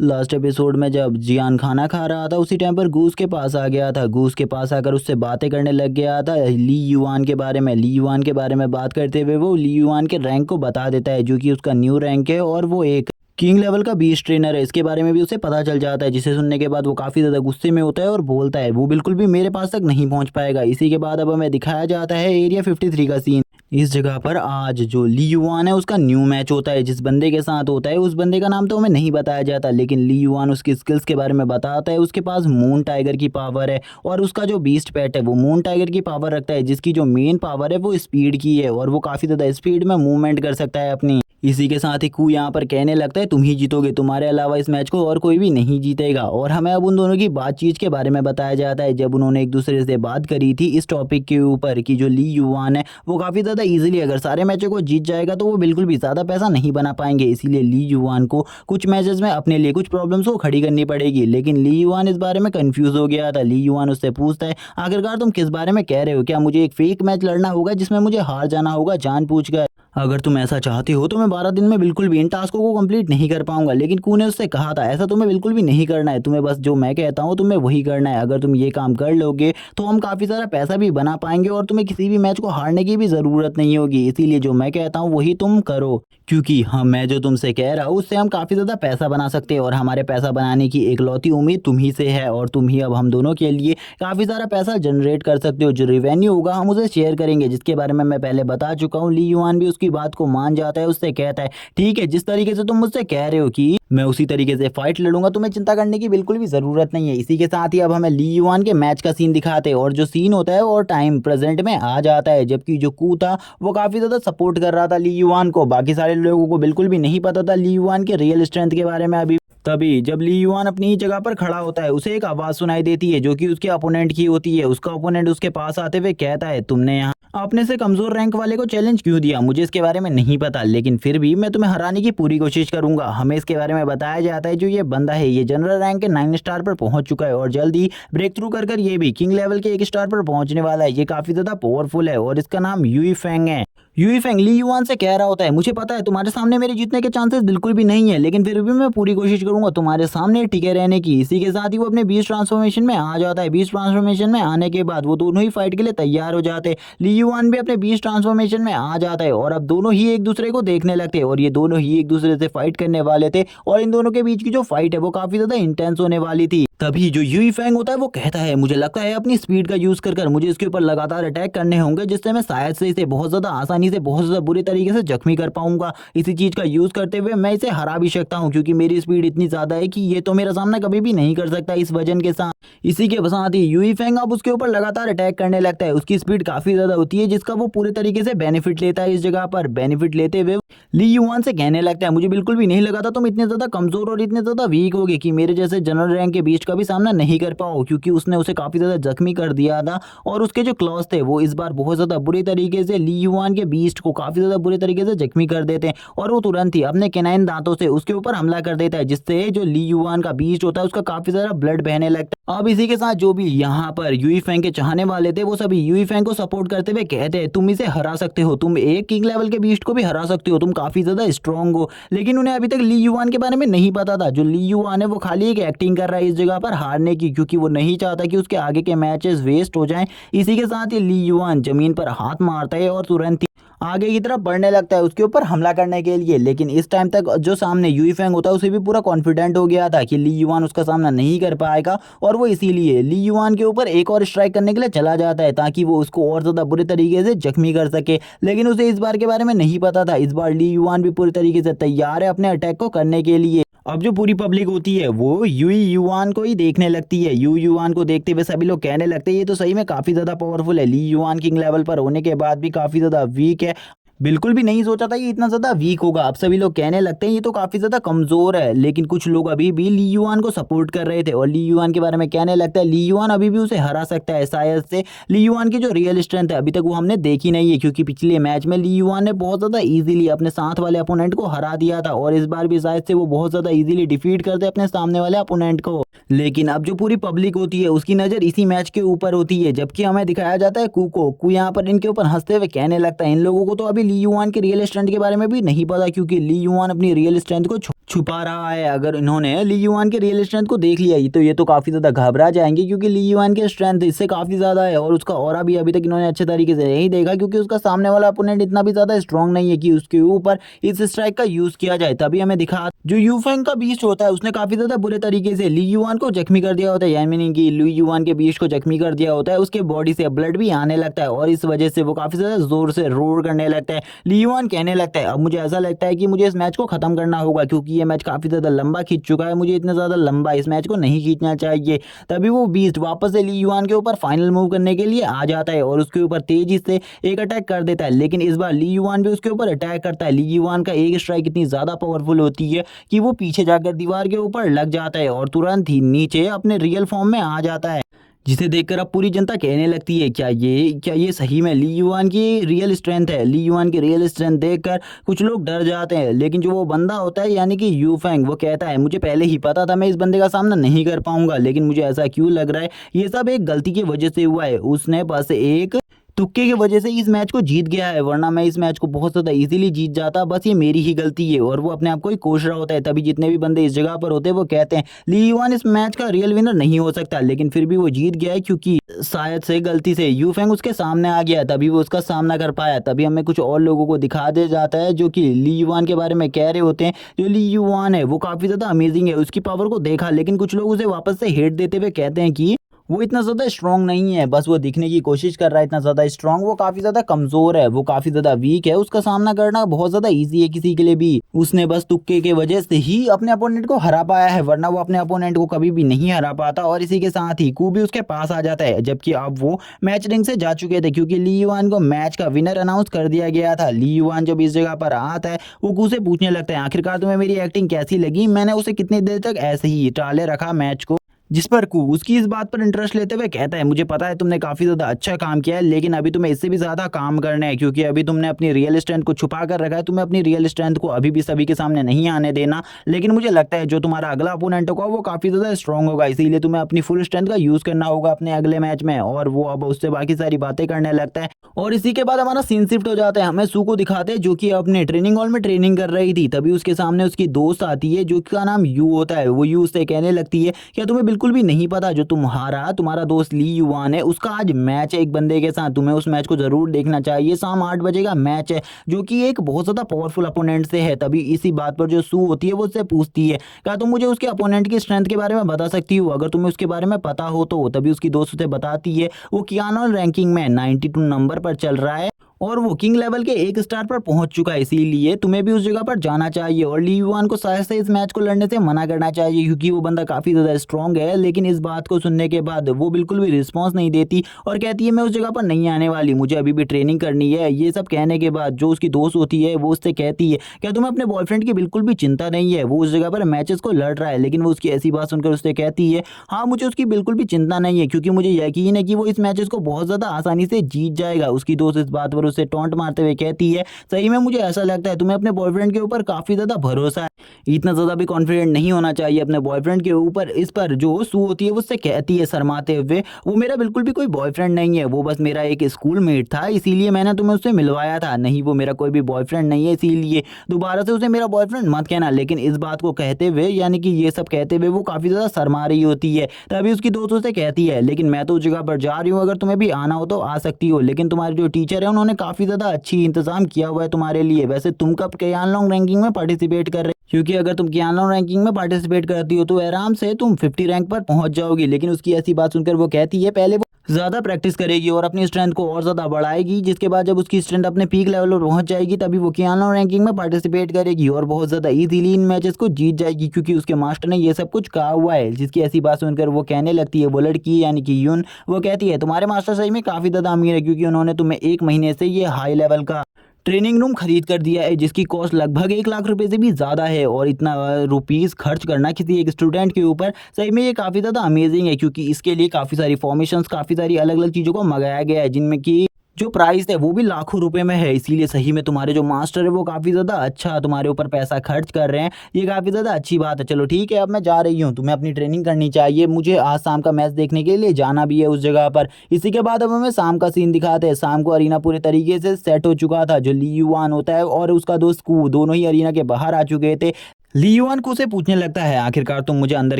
Last episode में जब जियान खाना खा रहा था उसी टाइम पर गूस के पास आ गया था। गूस के पास आकर उससे बातें करने लग गया था ली युआन के बारे में। ली युआन के बारे में बात करते हुए वो ली युआन के रैंक को बता देता है जो कि उसका न्यू रैंक है और वो एक किंग लेवल का बीस्ट ट्रेनर है। इसके बारे में भी उसे पता चल जाता है, जिसे सुनने के बाद वो काफ़ी ज़्यादा गुस्से में होता है और बोलता है वो बिल्कुल भी मेरे पास तक नहीं पहुंच पाएगा। इसी के बाद अब हमें दिखाया जाता है एरिया 53 का सीन। इस जगह पर आज जो ली युआन है उसका न्यू मैच होता है। जिस बंदे के साथ होता है उस बंदे का नाम तो हमें नहीं बताया जाता, लेकिन ली युआन उसकी स्किल्स के बारे में बताता है। उसके पास मून टाइगर की पावर है और उसका जो बीस्ट पेट है वो मून टाइगर की पावर रखता है, जिसकी जो मेन पावर है वो स्पीड की है और वो काफ़ी ज़्यादा स्पीड में मूवमेंट कर सकता है अपनी। इसी के साथ ही कू यहाँ पर कहने लगता है तुम ही जीतोगे, तुम्हारे अलावा इस मैच को और कोई भी नहीं जीतेगा। और हमें अब उन दोनों की बातचीत के बारे में बताया जाता है जब उन्होंने एक दूसरे से बात करी थी इस टॉपिक के ऊपर कि जो ली युआन है वो काफ़ी ज़्यादा इजीली अगर सारे मैचों को जीत जाएगा तो वो बिल्कुल भी ज़्यादा पैसा नहीं बना पाएंगे। इसीलिए ली युआन को कुछ मैचेस में अपने लिए कुछ प्रॉब्लम्स को खड़ी करनी पड़ेगी। लेकिन ली युआन इस बारे में कंफ्यूज हो गया था। ली युआन उससे पूछता है आखिरकार तुम किस बारे में कह रहे हो, क्या मुझे एक फेक मैच लड़ना होगा जिसमें मुझे हार जाना होगा जानबूझकर? अगर तुम ऐसा चाहती हो तो मैं 12 दिन में बिल्कुल भी इन टास्कों को कंप्लीट नहीं कर पाऊंगा। लेकिन कू ने उससे कहा था ऐसा तुम्हें बिल्कुल भी नहीं करना है, तुम्हें बस जो मैं कहता हूँ तुम्हें वही करना है। अगर तुम ये काम कर लोगे तो हम काफ़ी सारा पैसा भी बना पाएंगे और तुम्हें किसी भी मैच को हारने की भी ज़रूरत नहीं होगी। इसीलिए जो मैं कहता हूँ वही तुम करो, क्योंकि मैं जो तुमसे कह रहा हूँ उससे हम काफ़ी ज़्यादा पैसा बना सकते हैं और हमारे पैसा बनाने की एकलौती उम्मीद तुम ही से है और तुम ही अब हम दोनों के लिए काफ़ी सारा पैसा जनरेट कर सकते हो। जो रिवेन्यू होगा हम उसे शेयर करेंगे, जिसके बारे में मैं पहले बता चुका हूँ। ली युआन भी उसकी बात को मान जाता है, उससे कहता है ठीक है जिस तरीके से तुम मुझसे कह रहे हो कि मैं उसी तरीके से फाइट लड़ूंगा, तुम्हें चिंता करने की बिल्कुल भी ज़रूरत नहीं है। इसी के साथ ही अब हमें ली युआन के मैच का सीन दिखाते हैं और जो सीन होता है और टाइम प्रेजेंट में आ जाता है, जबकि जो कू था वो काफ़ी ज़्यादा सपोर्ट कर रहा था ली युआन को। बाकी सारे लोगों को बिल्कुल भी नहीं पता था ली युआन के रियल स्ट्रेंथ के बारे में अभी। तभी जब ली युआन अपनी ही जगह पर खड़ा होता है उसे एक आवाज़ सुनाई देती है जो कि उसके अपोनेंट की होती है। उसका अपोनेंट उसके पास आते हुए कहता है तुमने यहाँ अपने से कमज़ोर रैंक वाले को चैलेंज क्यों दिया, मुझे इसके बारे में नहीं पता, लेकिन फिर भी मैं तुम्हें हराने की पूरी कोशिश करूंगा। हमें इसके बारे में बताया जाता है जो ये बंदा है ये जनरल रैंक के 9 स्टार पर पहुंच चुका है और जल्द ही ब्रेक थ्रू कर ये भी किंग लेवल के 1 स्टार पर पहुंचने वाला है। ये काफ़ी ज़्यादा पावरफुल है और इसका नाम युई फेंग है। युई फेंग ली युआन से कह रहा होता है मुझे पता है तुम्हारे सामने मेरे जीतने के चांसेस बिल्कुल भी नहीं है, लेकिन फिर भी मैं पूरी कोशिश करूंगा तुम्हारे सामने टिके रहने की। इसी के साथ ही वो अपने बीस्ट ट्रांसफॉर्मेशन में आ जाता है। बीस्ट ट्रांसफॉर्मेशन में आने के बाद वो दोनों ही फाइट के लिए तैयार हो जाते हैं। ली युआन भी अपने बीस्ट ट्रांसफॉर्मेशन में आ जाता है और अब दोनों ही एक दूसरे को देखने लगते हैं और ये दोनों ही एक दूसरे से फाइट करने वाले थे और इन दोनों के बीच की जो फाइट है वो काफी ज्यादा इंटेंस होने वाली थी। तभी जो युई फेंग होता है वो कहता है मुझे लगता है अपनी स्पीड का यूज कर मुझे इसके ऊपर लगातार अटैक करने होंगे, जिससे मैं शायद से इसे बहुत ज्यादा आसानी से बहुत ज्यादा बुरी तरीके से जख्मी कर पाऊंगा। इसी चीज का यूज करते हुए मैं इसे हरा भी सकता हूँ, क्योंकि मेरी स्पीड इतनी ज्यादा है कि ये तो मेरा सामना कभी भी नहीं कर सकता इस वजन के साथ। इसी के साथ ही युई फेंग अब उसके ऊपर लगातार अटैक करने लगता है। उसकी स्पीड काफी ज्यादा होती है जिसका वो पूरे तरीके से बेनिफिट लेता है। इस जगह पर बेनिफिट लेते हुए ली युआन से कहने लगता है मुझे बिल्कुल भी नहीं लगा था तुम इतने ज्यादा कमजोर और इतने ज्यादा वीक होगे कि मेरे जैसे जनरल रैंक के बीस्ट का भी सामना नहीं कर पाओ, क्योंकि उसने उसे काफी ज्यादा जख्मी कर दिया था और उसके जो क्लॉज थे वो इस बार बहुत ज्यादा बुरी तरीके से ली युआन के बीस्ट को काफी ज्यादा बुरी तरीके से जख्मी कर देते हैं और वो तुरंत ही अपने केनाइन दांतों से उसके ऊपर हमला कर देता है, जिससे जो ली युआन का बीस्ट होता है उसका काफी ज्यादा ब्लड बहने लगता है। अब इसी के साथ जो भी यहाँ पर युई फेंग के चाहने वाले थे वो सभी युई फेंग को सपोर्ट करते हुए कहते हैं तुम इसे हरा सकते हो, तुम एक किंग लेवल के बीस्ट को भी हरा सकते हो, तुम काफी ज्यादा स्ट्रॉन्ग हो। लेकिन उन्हें अभी तक ली युआन के बारे में नहीं पता था। जो ली युआन है वो खाली एक एक्टिंग कर रहा है इस जगह पर हारने की, क्योंकि वो नहीं चाहता कि उसके आगे के मैचेस वेस्ट हो जाएं। इसी के साथ ही ली युआन जमीन पर हाथ मारता है और तुरंत ही आगे की तरफ बढ़ने लगता है उसके ऊपर हमला करने के लिए। लेकिन इस टाइम तक जो सामने युई फेंग होता है उसे भी पूरा कॉन्फिडेंट हो गया था कि ली युआन उसका सामना नहीं कर पाएगा और वो इसीलिए ली युआन के ऊपर एक और स्ट्राइक करने के लिए चला जाता है ताकि वो उसको और ज़्यादा बुरे तरीके से जख्मी कर सके। लेकिन उसे इस बार के बारे में नहीं पता था, इस बार ली युआन भी पूरी तरीके से तैयार है अपने अटैक को करने के लिए। अब जो पूरी पब्लिक होती है वो युई युआन को ही देखने लगती है। युई युआन को देखते हुए सभी लोग कहने लगते हैं ये तो सही में काफ़ी ज़्यादा पावरफुल है, ली युआन किंग लेवल पर होने के बाद भी काफ़ी ज़्यादा वीक है, बिल्कुल भी नहीं सोचा था ये इतना ज़्यादा वीक होगा। अब सभी लोग कहने लगते हैं ये तो काफ़ी ज़्यादा कमज़ोर है, लेकिन कुछ लोग अभी भी ली युआन को सपोर्ट कर रहे थे और ली युआन के बारे में कहने लगता है ली युआन अभी भी उसे हरा सकता है। शायद से ली युआन की जो रियल स्ट्रेंथ है अभी तक वो हमने देखी नहीं है, क्योंकि पिछले मैच में ली युआन ने बहुत ज़्यादा ईजिली अपने साथ वाले अपोनेंट को हरा दिया था और इस बार भी शायद से वो बहुत ज़्यादा ईजिली डिफीट करते अपने सामने वाले अपोनेंट को। लेकिन अब जो पूरी पब्लिक होती है उसकी नज़र इसी मैच के ऊपर होती है, जबकि हमें दिखाया जाता है कू यहाँ पर इनके ऊपर हंसते हुए कहने लगता है इन लोगों को तो अभी ली युआन के रियल स्ट्रेंथ के बारे में भी नहीं पता, क्योंकि ली युआन अपनी रियल स्ट्रेंथ को छुपा रहा है। अगर इन्होंने ली युआन के रियल स्ट्रेंथ को देख लिया तो ये तो काफ़ी ज़्यादा घबरा जाएंगे, क्योंकि ली युआन के स्ट्रेंथ इससे काफ़ी ज़्यादा है और उसका ऑरा भी अभी तक इन्होंने अच्छे तरीके से नहीं देखा, क्योंकि उसका सामने वाला अपोनेंट इतना भी ज़्यादा स्ट्रॉन्ग नहीं है कि उसके ऊपर इस स्ट्राइक का यूज़ किया जाए। तभी हमें दिखा जो यूफेंग का बीस्ट होता है उसने काफ़ी ज़्यादा बुरे तरीके से ली युआन को जख्मी कर दिया होता है, यानी मीनिंग कि ली युआन के बीस्ट को जख्मी कर दिया होता है, उसके बॉडी से ब्लड भी आने लगता है और इस वजह से वो काफ़ी ज़्यादा ज़ोर से रोर करने लगता है। ली युआन कहने लगता है अब मुझे ऐसा लगता है कि मुझे इस मैच को ख़त्म करना होगा, क्योंकि ये मैच काफ़ी ज़्यादा लंबा खींच चुका है, मुझे इतना ज़्यादा लंबा इस मैच को नहीं खींचना चाहिए। तभी वो बीस्ट वापस से ली युआन के ऊपर फाइनल मूव करने के लिए आ जाता है और उसके ऊपर तेजी से एक अटैक कर देता है, लेकिन इस बार ली युआन भी उसके ऊपर अटैक करता है। ली युआन का एक स्ट्राइक इतनी ज़्यादा पावरफुल होती है कि वो पीछे जाकर दीवार के ऊपर लग जाता है और तुरंत ही नीचे अपने रियल फॉर्म में आ जाता है, जिसे देखकर अब पूरी जनता कहने लगती है क्या ये सही में ली युआन की रियल स्ट्रेंथ है। ली युआन की रियल स्ट्रेंथ देखकर कुछ लोग डर जाते हैं, लेकिन जो वो बंदा होता है यानी कि यूफेंग वो कहता है मुझे पहले ही पता था मैं इस बंदे का सामना नहीं कर पाऊंगा, लेकिन मुझे ऐसा क्यों लग रहा है ये सब एक गलती की वजह से हुआ है। उसने बस एक तुक्के की वजह से इस मैच को जीत गया है, वरना मैं इस मैच को बहुत ज़्यादा इजीली जीत जाता, बस ये मेरी ही गलती है। और वो अपने आप को ही कोस रहा होता है। तभी जितने भी बंदे इस जगह पर होते हैं वो कहते हैं ली युआन इस मैच का रियल विनर नहीं हो सकता, लेकिन फिर भी वो जीत गया है क्योंकि शायद से गलती से यूफेंग उसके सामने आ गया, तभी वो उसका सामना कर पाया। तभी हमें कुछ और लोगों को दिखा दिया जाता है जो कि ली युआन के बारे में कह रहे होते हैं। जो ली युआन है वो काफ़ी ज़्यादा अमेजिंग है, उसकी पावर को देखा, लेकिन कुछ लोग उसे वापस से हेट देते हुए कहते हैं कि वो इतना ज़्यादा स्ट्रॉन्ग नहीं है, बस वो दिखने की कोशिश कर रहा है इतना ज़्यादा स्ट्रॉन्ग, वो काफ़ी ज़्यादा कमज़ोर है, वो काफ़ी ज़्यादा वीक है, उसका सामना करना बहुत ज़्यादा इजी है किसी के लिए भी। उसने बस तुक्के के वजह से ही अपने अपोनेंट को हरा पाया है, वरना वो अपने अपोनेंट को कभी भी नहीं हरा पाता। और इसी के साथ ही कू भी उसके पास आ जाता है, जबकि अब वो मैच रिंग से जा चुके थे, क्योंकि ली युआन को मैच का विनर अनाउंस कर दिया गया था। ली युआन जब इस जगह पर आता है वो कू से पूछने लगता है आखिरकार तुम्हें मेरी एक्टिंग कैसी लगी, मैंने उसे कितनी देर तक ऐसे ही टाले रखा मैच को। जिस पर कू उसकी इस बात पर इंटरेस्ट लेते हुए कहता है मुझे पता है तुमने काफ़ी ज़्यादा अच्छा काम किया है, लेकिन अभी तुम्हें इससे भी ज़्यादा काम करना है, क्योंकि अभी तुमने अपनी रियल स्ट्रेंथ को छुपा कर रखा है, तुम्हें अपनी रियल स्ट्रेंथ को अभी भी सभी के सामने नहीं आने देना। लेकिन मुझे लगता है जो तुम्हारा अगला अपोनेंट होगा वो काफ़ी ज़्यादा स्ट्रॉन्ग होगा, इसीलिए तुम्हें अपनी फुल स्ट्रेंथ का यूज़ करना होगा अपने अगले मैच में। और वो अब उससे बाकी सारी बातें करने लगता है और इसी के बाद हमारा सीन शिफ्ट हो जाता है, हमें सू को दिखाते हैं जो कि अपने ट्रेनिंग हॉल में ट्रेनिंग कर रही थी। तभी उसके सामने उसकी दोस्त आती है जो का नाम यू होता है। वो यू उससे कहने लगती है क्या तुम्हें बिल्कुल भी नहीं पता जो तुम्हारा दोस्त ली युआन है उसका आज मैच है एक बंदे के साथ, तुम्हें उस मैच को जरूर देखना चाहिए, शाम 8 बजे का मैच है जो कि एक बहुत ज़्यादा पावरफुल अपोनेंट से है। तभी इसी बात पर जो सू होती है वो उससे पूछती है क्या तुम मुझे उसके अपोनेंट की स्ट्रेंथ के बारे में बता सकती हो, अगर तुम्हें उसके बारे में पता हो तो। तभी उसकी दोस्त उसे बताती है वो कियानोन रैंकिंग में 92 नंबर पर चल रहा है और वो किंग लेवल के 1 स्टार पर पहुंच चुका है, इसीलिए तुम्हें भी उस जगह पर जाना चाहिए। और ली युआन को शायद से इस मैच को लड़ने से मना करना चाहिए, क्योंकि वो बंदा काफ़ी ज़्यादा स्ट्रॉन्ग है। लेकिन इस बात को सुनने के बाद वो बिल्कुल भी रिस्पॉन्स नहीं देती और कहती है मैं उस जगह पर नहीं आने वाली, मुझे अभी भी ट्रेनिंग करनी है। ये सब कहने के बाद जो उसकी दोस्त होती है वो उससे कहती है क्या तुम्हें अपने बॉयफ्रेंड की बिल्कुल भी चिंता नहीं है, वो उस जगह पर मैचेस को लड़ रहा है। लेकिन वो उसकी ऐसी बात सुनकर उससे कहती है हाँ मुझे उसकी बिल्कुल भी चिंता नहीं है, क्योंकि मुझे यकीन है कि वो इस मैचेस को बहुत ज़्यादा आसानी से जीत जाएगा। उसकी दोस्त इस बात पर उससे टॉन्ट मारते हुए कहती है सही में मुझे ऐसा लगता है तुम्हें अपने बॉयफ्रेंड के ऊपर काफ़ी ज़्यादा भरोसा है, इतना ज़्यादा भी कॉन्फिडेंट नहीं होना चाहिए अपने बॉयफ्रेंड के ऊपर। इस पर जो सू होती है उससे कहती है शर्माते हुए वो मेरा बिल्कुल भी कोई बॉयफ्रेंड नहीं है, वो बस मेरा एक स्कूल मेट था, इसीलिए मैंने तुम्हें उससे मिलवाया था, नहीं वो मेरा कोई भी बॉयफ्रेंड नहीं है, इसीलिए दोबारा से उसे मेरा बॉयफ्रेंड मत कहना। लेकिन इस बात को कहते हुए यानी कि ये सब कहते हुए वो काफ़ी ज़्यादा शर्मा रही होती है। तभी उसकी दोस्त उसे कहती है लेकिन मैं तो उस जगह पर जा रही हूँ, अगर तुम्हें भी आना हो तो आ सकती हो, लेकिन तुम्हारे जो टीचर है उन्होंने काफ़ी ज़्यादा अच्छी इंतजाम किया हुआ है तुम्हारे लिए। वैसे तुम कब कियानलोंग रैंकिंग में पार्टिसिपेट कर रहे, क्योंकि अगर तुम कियानलोंग रैंकिंग में पार्टिसिपेट करती हो तो आराम से तुम 50 रैंक पर पहुंच जाओगी। लेकिन उसकी ऐसी बात सुनकर वो कहती है पहले वो ज़्यादा प्रैक्टिस करेगी और अपनी स्ट्रेंथ को और ज़्यादा बढ़ाएगी, जिसके बाद जब उसकी स्ट्रेंथ अपने पीक लेवल पर पहुंच जाएगी तभी वो कियानलोंग रैंकिंग में पार्टिसिपेट करेगी और बहुत ज़्यादा ईजीली इन मैचेस को जीत जाएगी, क्योंकि उसके मास्टर ने ये सब कुछ कहा हुआ है। जिसकी ऐसी बात सुनकर वो कहने लगती है वो लड़की यानी कि यून, वो कहती है तुम्हारे मास्टर सही में काफ़ी ज़्यादा अमीर है, क्योंकि उन्होंने तुम्हें 1 महीने से ये हाई लेवल का ट्रेनिंग रूम खरीद कर दिया है, जिसकी कॉस्ट लगभग 1 लाख रुपए से भी ज़्यादा है। और इतना रुपीज़ खर्च करना किसी एक स्टूडेंट के ऊपर सही में ये काफ़ी ज़्यादा अमेजिंग है, क्योंकि इसके लिए काफ़ी सारी फॉर्मेशंस काफ़ी सारी अलग अलग चीज़ों को मंगाया गया है, जिनमें कि जो प्राइस है वो भी लाखों रुपए में है। इसीलिए सही में तुम्हारे जो मास्टर है वो काफ़ी ज़्यादा अच्छा तुम्हारे ऊपर पैसा खर्च कर रहे हैं। ये काफ़ी ज़्यादा अच्छी बात है। चलो ठीक है, अब मैं जा रही हूँ, तुम्हें अपनी ट्रेनिंग करनी चाहिए। मुझे आज शाम का मैच देखने के लिए जाना भी है उस जगह पर। इसी के बाद अब हमें शाम का सीन दिखाते हैं। शाम को अरीना पूरे तरीके से सेट हो चुका था। जो ली युआन होता है और उसका दोस्त कू दोनों ही अरीना के बाहर आ चुके थे। लियोन को उसे पूछने लगता है, आखिरकार तुम मुझे अंदर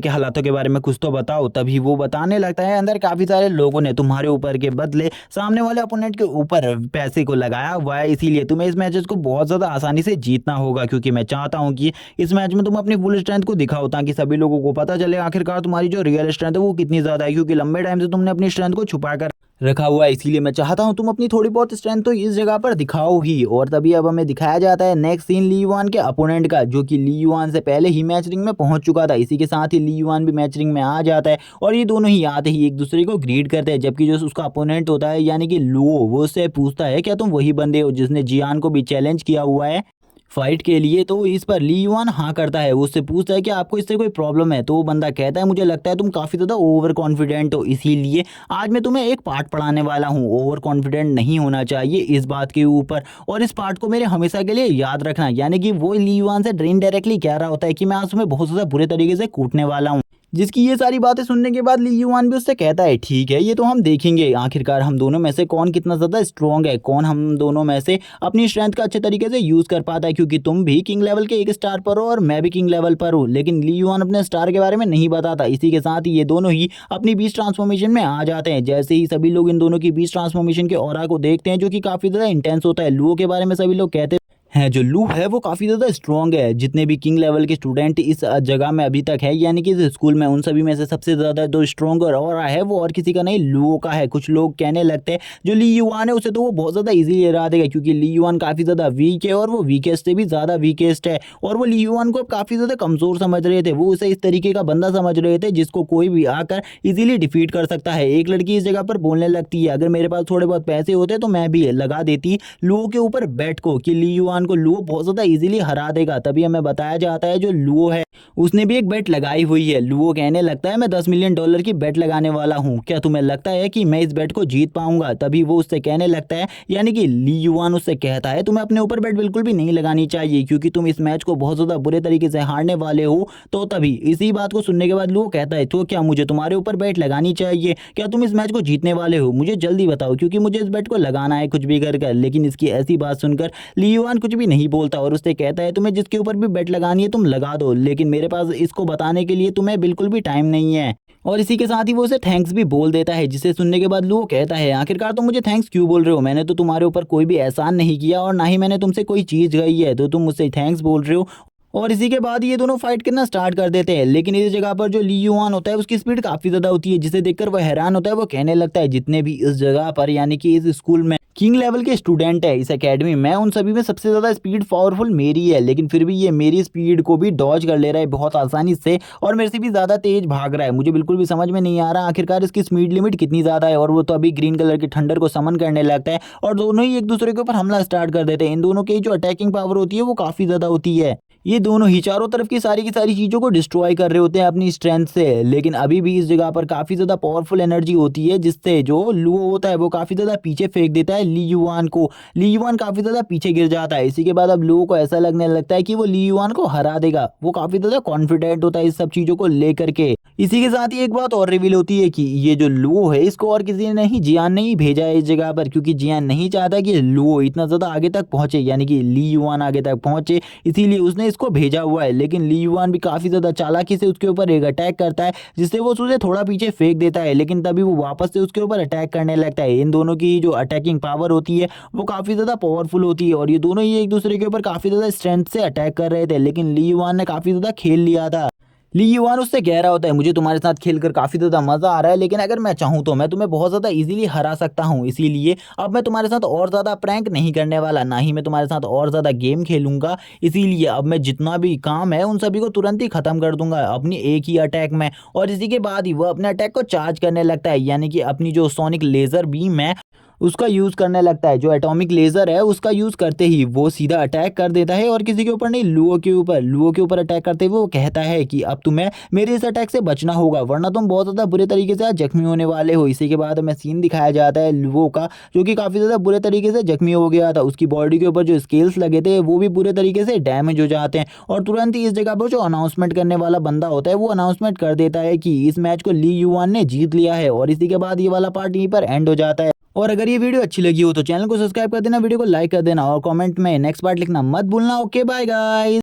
के हालातों के बारे में कुछ तो बताओ। तभी वो बताने लगता है, अंदर काफ़ी सारे लोगों ने तुम्हारे ऊपर के बदले सामने वाले अपोनेंट के ऊपर पैसे को लगाया हुआ है। इसीलिए तुम्हें इस मैचेस को बहुत ज़्यादा आसानी से जीतना होगा, क्योंकि मैं चाहता हूँ कि इस मैच में तुम अपनी फुल स्ट्रेंथ को दिखाओ, ताकि सभी लोगों को पता चले आखिरकार तुम्हारी जो रियल स्ट्रेंथ है वो कितनी ज़्यादा है। क्योंकि लंबे टाइम से तुमने अपनी स्ट्रेंथ को छुपा कर रखा हुआ है। इसीलिए मैं चाहता हूँ तुम अपनी थोड़ी बहुत स्ट्रेंथ तो इस जगह पर दिखाओ ही। और तभी अब हमें दिखाया जाता है नेक्स्ट सीन ली युआन के अपोनेंट का, जो कि ली युआन से पहले ही मैच रिंग में पहुंच चुका था। इसी के साथ ही ली युआन भी मैच रिंग में आ जाता है और ये दोनों ही आते ही एक दूसरे को ग्रीट करते हैं। जबकि जो उसका अपोनेंट होता है यानी कि लुओ, वो उससे पूछता है, क्या तुम वही बंदे हो जिसने जियान को भी चैलेंज किया हुआ है फाइट के लिए? तो इस पर ली युआन हाँ करता है। वो उससे पूछता है कि आपको इससे कोई प्रॉब्लम है? तो वो बंदा कहता है, मुझे लगता है तुम काफ़ी ज़्यादा ओवर कॉन्फिडेंट हो, इसीलिए आज मैं तुम्हें एक पार्ट पढ़ाने वाला हूँ। ओवर कॉन्फिडेंट नहीं होना चाहिए इस बात के ऊपर, और इस पार्ट को मेरे हमेशा के लिए याद रखना। यानी कि वो ली युआन से इनडायरेक्टली कह रहा होता है कि मैं आज तुम्हें बहुत ज़्यादा बुरे तरीके से कूटने वाला हूँ। जिसकी ये सारी बातें सुनने के बाद ली युआन भी उससे कहता है, ठीक है, ये तो हम देखेंगे आखिरकार हम दोनों में से कौन कितना ज़्यादा स्ट्रॉन्ग है, कौन हम दोनों में से अपनी स्ट्रेंथ का अच्छे तरीके से यूज़ कर पाता है। क्योंकि तुम भी किंग लेवल के एक स्टार पर हो और मैं भी किंग लेवल पर हूँ, लेकिन ली युआन अपने स्टार के बारे में नहीं बताता। इसी के साथ ही ये दोनों ही अपनी बीच ट्रांसफॉर्मेशन में आ जाते हैं। जैसे ही सभी लोग इन दोनों की बीच ट्रांसफॉर्मेशन के ऑरा को देखते हैं, जो कि काफ़ी ज़्यादा इंटेंस होता है। लुओ के बारे में सभी लोग कहते है, जो लू है वो काफ़ी ज़्यादा स्ट्रॉन्ग है। जितने भी किंग लेवल के स्टूडेंट इस जगह में अभी तक है, यानी कि इस स्कूल में, उन सभी में से सबसे ज़्यादा जो स्ट्रॉन्ग और है वो और किसी का नहीं, लुओ का है। कुछ लोग कहने लगते हैं जो ली युआन है उसे तो वो बहुत ज़्यादा इजीली हरा देगा, क्योंकि ली युआन काफ़ी ज़्यादा वीक है और वो वीकेस्ट से भी ज़्यादा वीकेस्ट है। और वो ली युआन को काफ़ी ज़्यादा कमज़ोर समझ रहे थे। वो उसे इस तरीके का बंदा समझ रहे थे जिसको कोई भी आकर इजीली डिफीट कर सकता है। एक लड़की इस जगह पर बोलने लगती है, अगर मेरे पास थोड़े बहुत पैसे होते तो मैं भी लगा देती लुओ के ऊपर बैट को, कि ली युआन को लुओ बहुत ज़्यादा इजीली हरा देगा। तभी हमें बताया जाता है जो लुओ है उसने भी एक बेट लगाई हुई है। लुओ कहने लगता है, मैं $10 मिलियन की बेट लगाने वाला हूँ, क्या तुम्हें लगता है कि मैं इस बेट को जीत पाऊंगा? तभी वो उससे कहने लगता है, यानी कि ली युआन उससे कहता है, तुम्हें अपने ऊपर बेट बिल्कुल भी नहीं लगानी चाहिए, क्योंकि तुम इस मैच को बहुत ज़्यादा बुरे तरीके से हारने वाले हो। तो तभी इसी बात को सुनने के बाद लुओ कहता है, तो क्या मुझे तुम्हारे ऊपर बेट लगानी चाहिए? क्या तुम इस मैच को जीतने वाले हो? मुझे जल्दी बताओ, क्योंकि मुझे इस बेट को लगाना है कुछ भी कर। लेकिन इसकी ऐसी बात सुनकर ली युआन कुछ भी नहीं बोलता और उससे कहता है, तुम्हें जिसके ऊपर भी बेट लगानी है तुम लगा दो, लेकिन मेरे पास इसको बताने के लिए तुम्हें बिल्कुल भी टाइम नहीं है। और इसी के साथ ही वो उसे थैंक्स भी बोल देता है, जिसे सुनने के बाद लुओ कहता है, आखिरकार तुम मुझे थैंक्स क्यों बोल रहे हो? मैंने तो तुम्हारे ऊपर कोई भी एहसान नहीं किया और ना ही मैंने तुमसे कोई चीज़ गई है, तो तुम मुझसे थैंक्स बोल रहे हो। और इसी के बाद ये दोनों फाइट करना स्टार्ट कर देते हैं। लेकिन इस जगह पर जो ली युआन होता है उसकी स्पीड काफ़ी ज़्यादा होती है, जिसे देखकर वह हैरान होता है। वो कहने लगता है, जितने भी इस जगह पर यानी कि इस स्कूल में किंग लेवल के स्टूडेंट है इस एकेडमी में, उन सभी में सबसे ज़्यादा स्पीड पावरफुल मेरी है, लेकिन फिर भी ये मेरी स्पीड को भी डॉज कर ले रहा है बहुत आसानी से और मेरे से भी ज़्यादा तेज भाग रहा है। मुझे बिल्कुल भी समझ में नहीं आ रहा आखिरकार इसकी स्पीड लिमिट कितनी ज़्यादा है। और वो तो अभी ग्रीन कलर के थंडर को समन करने लगता है और दोनों ही एक दूसरे के ऊपर हमला स्टार्ट कर देते हैं। इन दोनों की जो अटैकिंग पावर होती है वो काफ़ी ज़्यादा होती है। ये दोनों ही चारों तरफ की सारी चीज़ों को डिस्ट्रॉय कर रहे होते हैं अपनी स्ट्रेंथ से। लेकिन अभी भी इस जगह पर काफ़ी ज़्यादा पावरफुल एनर्जी होती है, जिससे जो लुओ होता है वो काफ़ी ज़्यादा पीछे फेंक देता है ली युआन को। ली युआन काफ़ी ज़्यादा पीछे गिर जाता है। इसी के बाद अब लुओ को ऐसा लगने लगता है कि वो ली युआन को हरा देगा। वो काफ़ी ज़्यादा कॉन्फिडेंट होता है इस सब चीज़ों को लेकर के। इसी के साथ ही एक बात और रिवील होती है कि ये जो लुओ है इसको और किसी ने नहीं, जियान ने ही भेजा है इस जगह पर, क्योंकि जियान नहीं चाहता कि लुओ इतना ज़्यादा आगे तक पहुँचे, यानी कि ली युआन आगे तक पहुँचे, इसीलिए उसने इसको भेजा हुआ है। लेकिन ली युआन भी काफ़ी ज़्यादा चालाकी से उसके ऊपर एक अटैक करता है, जिससे वो उसे थोड़ा पीछे फेंक देता है। लेकिन तभी वो वापस से उसके ऊपर अटैक करने लगता है। इन दोनों की जो अटैकिंग पावर होती है वो काफ़ी ज़्यादा पावरफुल होती है और ये दोनों ही एक दूसरे के ऊपर काफ़ी ज़्यादा स्ट्रेंथ से अटैक कर रहे थे। लेकिन ली युआन ने काफ़ी ज़्यादा खेल लिया था। ली युआन उससे कह रहा होता है, मुझे तुम्हारे साथ खेलकर काफ़ी ज़्यादा मज़ा आ रहा है, लेकिन अगर मैं चाहूँ तो मैं तुम्हें बहुत ज़्यादा इजीली हरा सकता हूँ। इसीलिए अब मैं तुम्हारे साथ और ज़्यादा प्रैंक नहीं करने वाला, ना ही मैं तुम्हारे साथ और ज़्यादा गेम खेलूंगा। इसीलिए अब मैं जितना भी काम है उन सभी को तुरंत ही ख़त्म कर दूंगा अपनी एक ही अटैक में। और इसी के बाद ही वो अपने अटैक को चार्ज करने लगता है, यानी कि अपनी जो सोनिक लेज़र बीम है उसका यूज़ करने लगता है। जो एटॉमिक लेज़र है उसका यूज़ करते ही वो सीधा अटैक कर देता है और किसी के ऊपर नहीं, लुओ के ऊपर अटैक करते हुए वो कहता है कि अब तुम्हें मेरे इस अटैक से बचना होगा वरना तुम बहुत ज़्यादा बुरे तरीके से आज जख्मी होने वाले हो। इसी के बाद हमें सीन दिखाया जाता है लुओ का, जो कि काफ़ी ज़्यादा बुरे तरीके से जख्मी हो गया था। उसकी बॉडी के ऊपर जो स्केल्स लगे थे वो भी पूरे तरीके से डैमेज हो जाते हैं और तुरंत ही इस जगह पर जो अनाउंसमेंट करने वाला बंदा होता है वो अनाउंसमेंट कर देता है कि इस मैच को ली युआन ने जीत लिया है। और इसी के बाद ये वाला पार्ट यहीं पर एंड हो जाता है। और अगर ये वीडियो अच्छी लगी हो तो चैनल को सब्सक्राइब कर देना, वीडियो को लाइक कर देना और कमेंट में नेक्स्ट पार्ट लिखना मत भूलना। Okay bye guys.